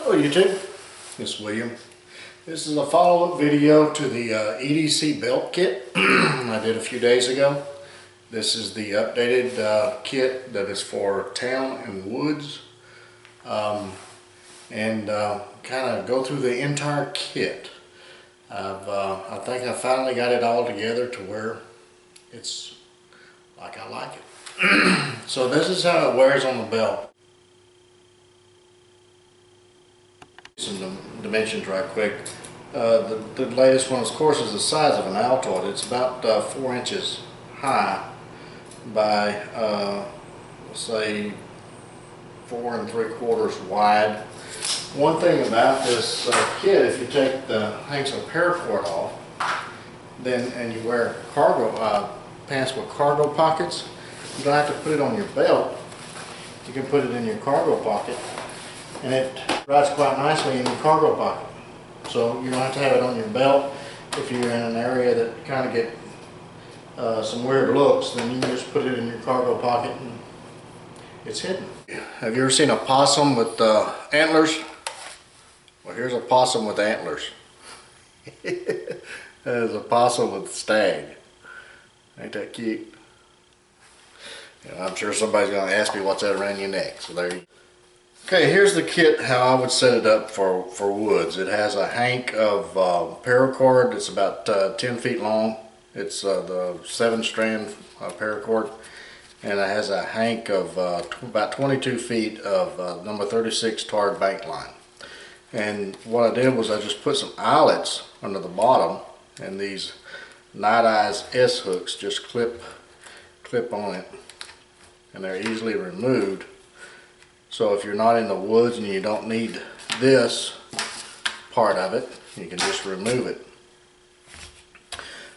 Hello YouTube, it's William. This is a follow-up video to the EDC belt kit I did a few days ago. This is the updated kit that is for town and woods, and kind of go through the entire kit. I think I finally got it all together to where it's like I like it. So this is how it wears on the belt. Some dimensions right quick. The latest one, of course, is the size of an Altoid. It's about 4 inches high by let's say 4 3/4 wide. One thing about this kit, if you take the hanks of paracord off, then and you wear cargo pants with cargo pockets, you don't have to put it on your belt. You can put it in your cargo pocket, and it rides quite nicely in your cargo pocket. So you don't have to have it on your belt. If you're in an area that kind of get some weird looks, then you can just put it in your cargo pocket and it's hidden. Have you ever seen a possum with antlers? Well, here's a possum with antlers. There's a possum with stag. Ain't that cute? I'm sure somebody's going to ask me what's that around your neck. So there you go. Okay, here's the kit, how I would set it up for woods. It has a hank of paracord. It's about 10 feet long. It's the 7-strand paracord. And it has a hank of about 22 feet of number 36 tarred bank line. And what I did was I just put some eyelets under the bottom, and these Night Eyes S hooks just clip on it, and they're easily removed. So if you're not in the woods and you don't need this part of it, you can just remove it.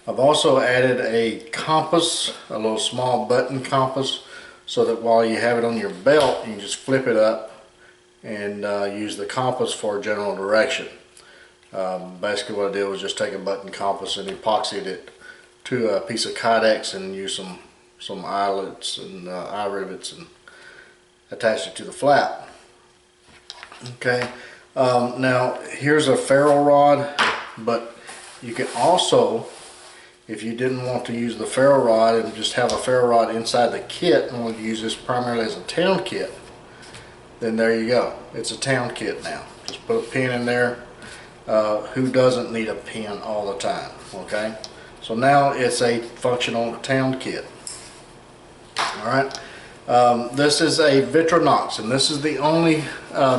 I've also added a compass, a little small button compass, so that while you have it on your belt, you can just flip it up and use the compass for general direction. Basically what I did was just take a button compass and epoxied it to a piece of Kydex and use some eyelets and eye rivets and attach it to the flap. Okay, now here's a ferrule rod, but you can also, if you didn't want to use the ferrule rod and just have a ferrule rod inside the kit and want to use this primarily as a town kit, then there you go. It's a town kit now. Just put a pin in there. Who doesn't need a pin all the time? Okay, so now it's a functional town kit. All right. This is a Victronox, and this is the only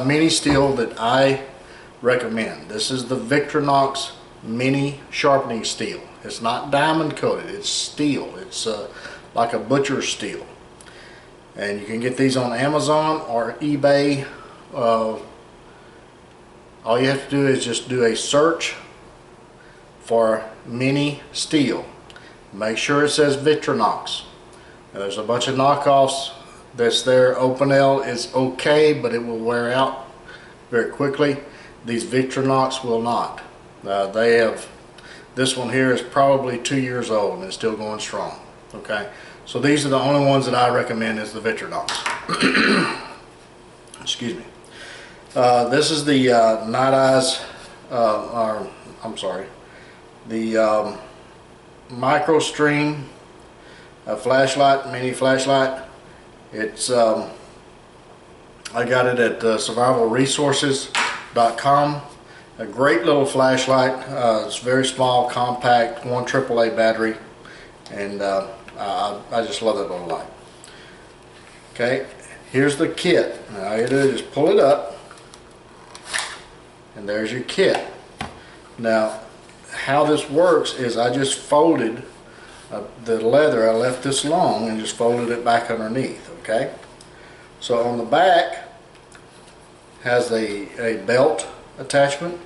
mini steel that I recommend. This is the Victronox mini sharpening steel. It's not diamond coated, it's steel. It's like a butcher's steel. And you can get these on Amazon or eBay. All you have to do is just do a search for mini steel. Make sure it says Victronox. Now, there's a bunch of knockoffs that's there. Opinel is okay, but it will wear out very quickly. These Victronox will not. They have, this one here is probably 2 years old and it's still going strong. Okay, so these are the only ones that I recommend is the Victronox. Excuse me. This is the Night Eyes, or I'm sorry, the Micro Stream flashlight, mini flashlight. It's I got it at survivalresources.com. A great little flashlight. It's very small, compact, 1 AAA battery, and I just love that little light. Okay, here's the kit. Now all you do is just pull it up, and there's your kit. Now how this works is I just folded the leather. I left this long and just folded it back underneath. Okay, so on the back has a belt attachment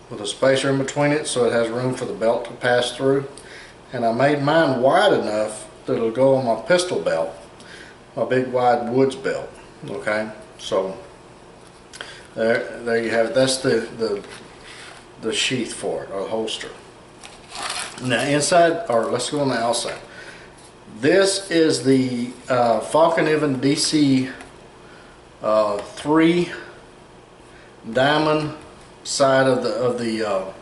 with a spacer in between it, so it has room for the belt to pass through. And I made mine wide enough that it'll go on my pistol belt, my big wide woods belt. Okay, so there you have it. That's the sheath for it, or the holster. Now inside, or let's go on the outside. This is the Falcon Even DC 3 diamond side of the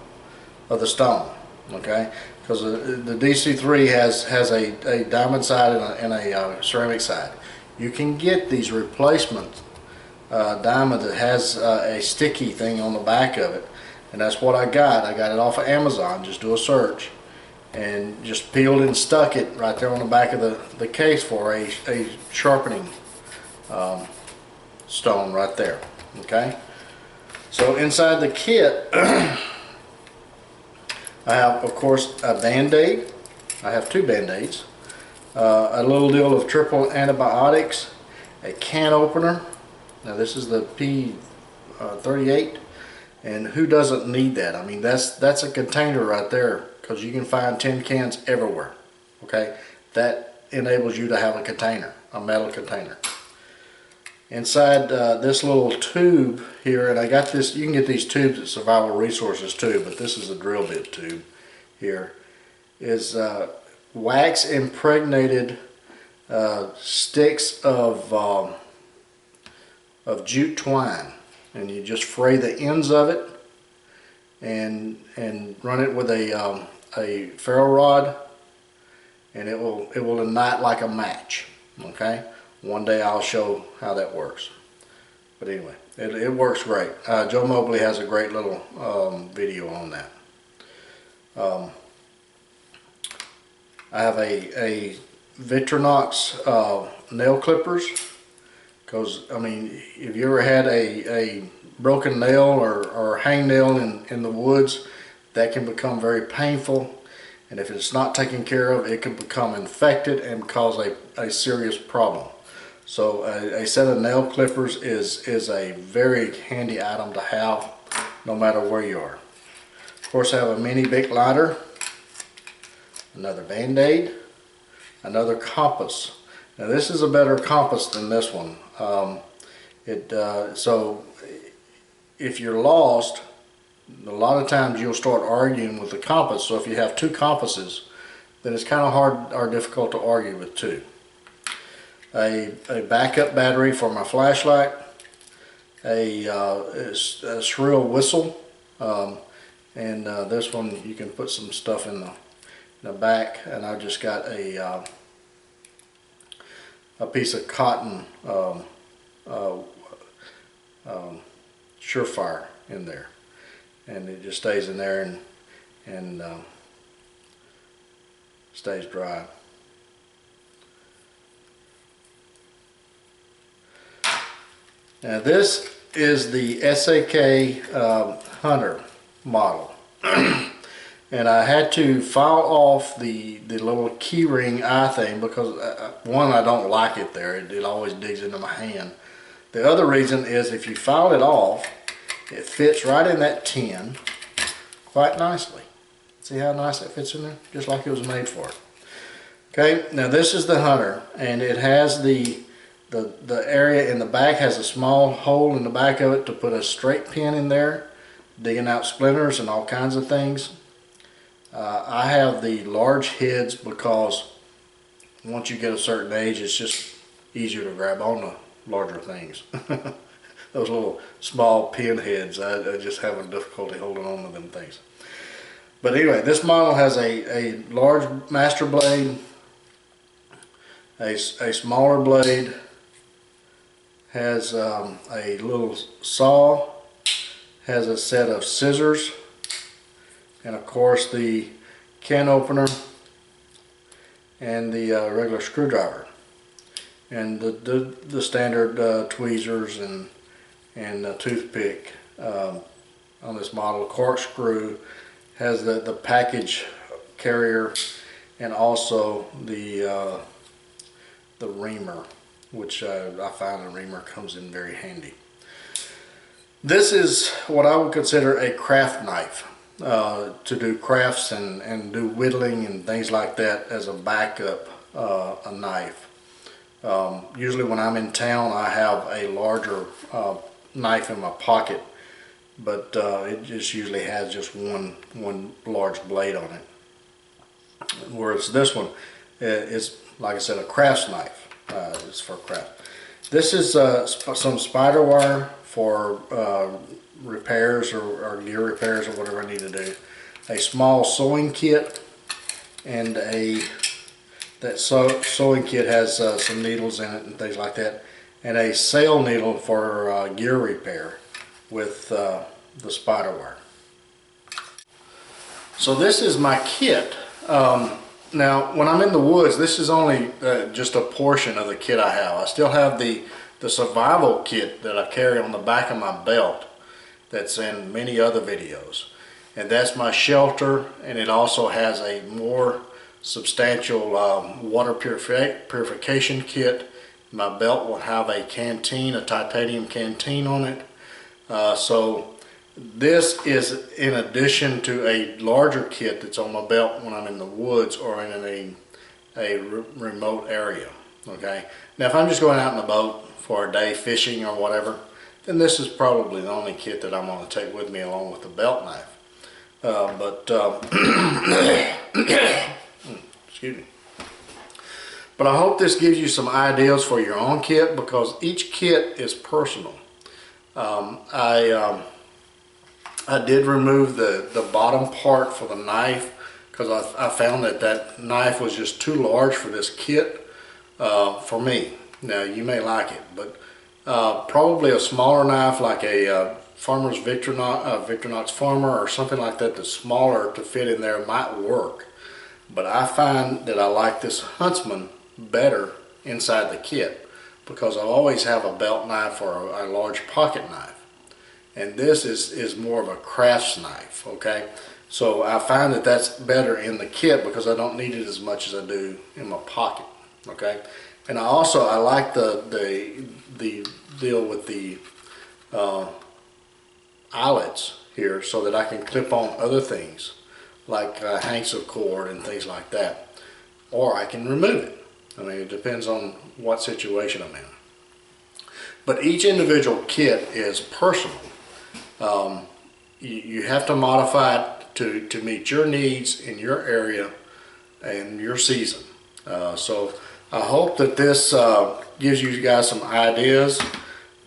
stone, okay? Because the DC3 has a diamond side and a ceramic side. You can get these replacement diamond that has a sticky thing on the back of it, and that's what I got. I got it off of Amazon. Just do a search and just peeled and stuck it right there on the back of the case for a sharpening stone right there, okay? So inside the kit I have, of course, a Band-Aid. I have 2 Band-Aids, a little deal of triple antibiotics, a can opener. Now this is the P38, and who doesn't need that? I mean, that's a container right there, because you can find tin cans everywhere, okay? That enables you to have a container, a metal container. Inside this little tube here, and I got this, you can get these tubes at Survival Resources too, but this is a drill bit tube here, is wax impregnated sticks of jute twine, and you just fray the ends of it and run it with a ferro rod, and it will ignite like a match, okay? One day I'll show how that works. But anyway, it works great. Joe Mobley has a great little video on that. I have a Victorinox nail clippers, because I mean, if you ever had a broken nail or hangnail in the woods, that can become very painful, and if it's not taken care of, it can become infected and cause a serious problem. So a set of nail clippers is a very handy item to have, no matter where you are. Of course, I have a mini Bic lighter, another Band-Aid, another compass. Now this is a better compass than this one. So if you're lost, a lot of times you'll start arguing with the compass. So if you have 2 compasses, then it's kind of hard or difficult to argue with 2. A backup battery for my flashlight, a shrill whistle, and this one you can put some stuff in the back, and I just got a piece of cotton Surefire in there, and it just stays in there and stays dry. Now this is the SAK Hunter model, and I had to file off the little key ring eye thing because one, I don't like it there. It always digs into my hand. The other reason is if you file it off, it fits right in that tin quite nicely. See how nice it fits in there? Just like it was made for it. Okay, now this is the Hunter, and it has the area in the back has a small hole in the back of it to put a straight pin in there, digging out splinters and all kinds of things. I have the large heads because once you get a certain age, it's just easier to grab on to larger things. Those little small pin heads, I just have a difficulty holding on to them things. But anyway, this model has a large master blade, a smaller blade, has a little saw, has a set of scissors, and of course the can opener and the regular screwdriver, and the standard tweezers and toothpick on this model. Corkscrew has the package carrier, and also the reamer, which I find a reamer comes in very handy. This is what I would consider a craft knife, to do crafts and do whittling and things like that as a backup a knife. Usually when I'm in town, I have a larger knife in my pocket, but it just usually has just one large blade on it. Whereas this one is, like I said, a crafts knife. It's for craft. This is some spider wire for repairs or gear repairs or whatever I need to do. A small sewing kit, and that sewing kit has some needles in it and things like that, and a sail needle for gear repair with the spider wire. So this is my kit. Now when I'm in the woods, this is only just a portion of the kit I have. I still have the survival kit that I carry on the back of my belt that's in many other videos, and that's my shelter, and it also has a more substantial water purification kit. My belt will have a canteen, a titanium canteen on it. So this is in addition to a larger kit that's on my belt when I'm in the woods or in a remote area. Okay. Now if I'm just going out in the boat for a day fishing or whatever, then this is probably the only kit that I'm going to take with me along with the belt knife. Excuse me. But I hope this gives you some ideas for your own kit, because each kit is personal. I did remove the bottom part for the knife, because I found that knife was just too large for this kit for me. Now you may like it, but probably a smaller knife like a Farmer's Victorinox Farmer or something like that that's smaller to fit in there might work. But I find that I like this Huntsman better inside the kit, because I always have a belt knife or a large pocket knife, and this is more of a crafts knife. Okay, so I find that that's better in the kit because I don't need it as much as I do in my pocket. Okay, and I like the deal with the eyelets here, so that I can clip on other things like hanks of cord and things like that, or I can remove it. I mean, it depends on what situation I'm in. But each individual kit is personal. You have to modify it to meet your needs in your area and your season. So I hope that this gives you guys some ideas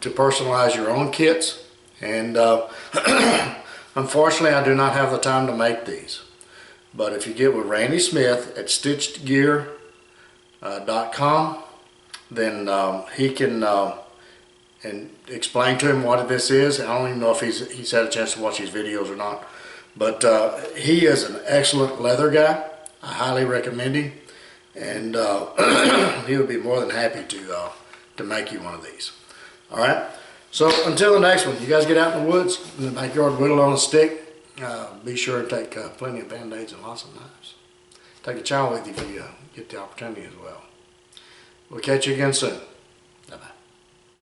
to personalize your own kits. And unfortunately, I do not have the time to make these. But if you get with Randy Smith at stitchedgear.com, then he can and explain to him what this is. I don't even know if he's had a chance to watch these videos or not. But he is an excellent leather guy. I highly recommend him, and he would be more than happy to make you one of these. All right. So until the next one, you guys get out in the woods, in the backyard, whittle on a stick. Be sure to take plenty of Band-Aids and lots of knives. Take a child with you if you get the opportunity as well. We'll catch you again soon. Bye-bye.